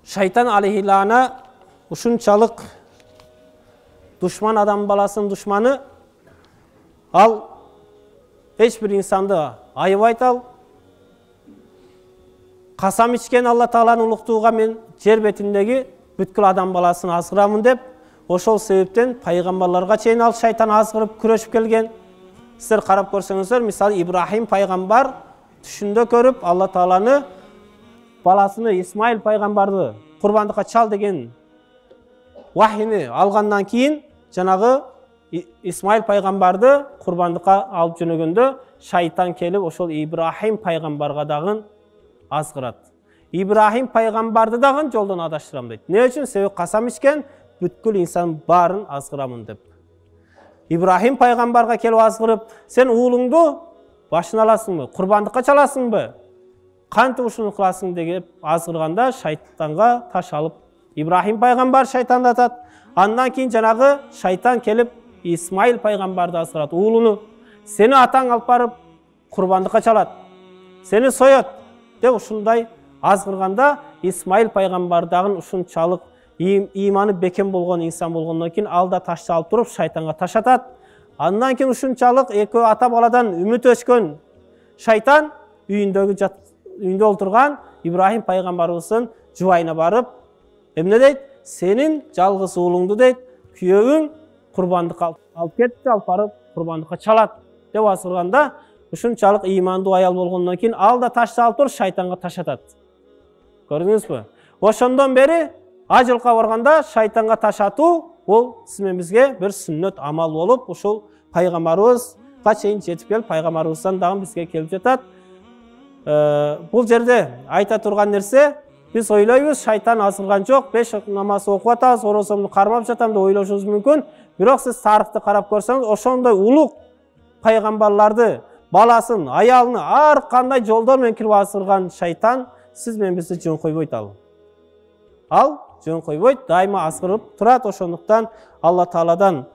Шайтан алейхилана ушунчалык душман, адам баласынын душманы. Ал эч бир инсанды айыбайт. Ал касам ичкен Алла Тааланын улуктууга мен жер бетиндеги бүткүл адам баласын азгырамын деп, ошол себептен пайгамбарларга чейин ал шайтан азгырып күрөшүп келген. Сиздер карап көрсөңүздөр, мисалы Ибрахим пайгамбар түшүндө көрүп Алла Тааланы баласыны Исмаил пайгамбарды курбандыкка чал деген вахини алгандан кийин, жанагы Исмаил пайгамбарды курбандыкка алып жөнөгөндө шайтан келип ошол Ибрахим пайгамбарга дагы азгырат. Ибрахим пайгамбарды дагы жолдон адаштырам дейт. Не үчүн? Себеби касам ичкен бүткүл инсан баарын азгырамын деп. Ибрахим пайгамбарга келип азгырып, сен уулуңду башын аласыңбы, курбандыкка чаласыңбы, кантип ушуну кыласың деп азгырганда шайтанга таш алып, Ибрахим пайгамбар шайтанды атат. Андан кийин жанагы шайтан келип Исмаил пайгамбарды азгырат, уулуну. Сени атаң алып барып курбандыкка чалат, сени соет деп ушундай азгырганда Исмаил пайгамбар дагы ушунчалык иманы бекем болгон инсан болгондон кийин ал да ташты алып туруп шайтанга таш атат. Андан кийин ушунчалык экөө ата баладан үмүт өчкөн шайтан үйүндө отурган Ибрахим пайгамбарыбыздын жубайына барып, эмне дейт? Сенин жалгыз уулуңду дейт, күйөөүң курбандыкка алып кетти, алып барып курбандыкка чалат деп азгырганда, ушунчалык имандуу аял болгондон кийин ал да ташты алып туруп шайтанга таш атат. Көрдүңүзбү? Ошондон бери ажылга барганда шайтанга таш атуу бул сиз менен бизге бир сүннөт амал болуп, ушул пайгамбарыбызга чейин жетип келип, пайгамбарыбыздан дагы бизге келип жатат. Бул жерде айта турган нерсе, биз ойлойбуз шайтан азгырган жок, 5 намаз окуп атабыз, орозомду кармап жатам деп ойлошуңуз мүмкүн. Бирок сиз тарыхты карап көрсөңүз, ошондой улук пайгамбарларды, баласын, аялын ар кандай жолдор менен кирип азгырган шайтан сиз менен бизди жөн койбойт. Ал жөн койбойт, дайыма азгырып турат. Ошондуктан Алла Тааладан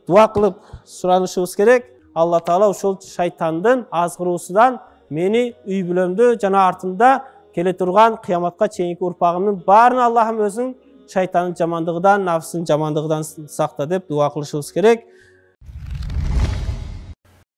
дуа кылып суранышыбыз керек. Алла Таала ушул шайтандын азгыруусунан мени, үй бүлөмдү жана артында келе турган кыяматка чейинки урпагымдын баарын Аллахым өзүң шайтандын жамандыгынан, нафсынын жамандыгынан сакта деп дуа кылышыбыз керек.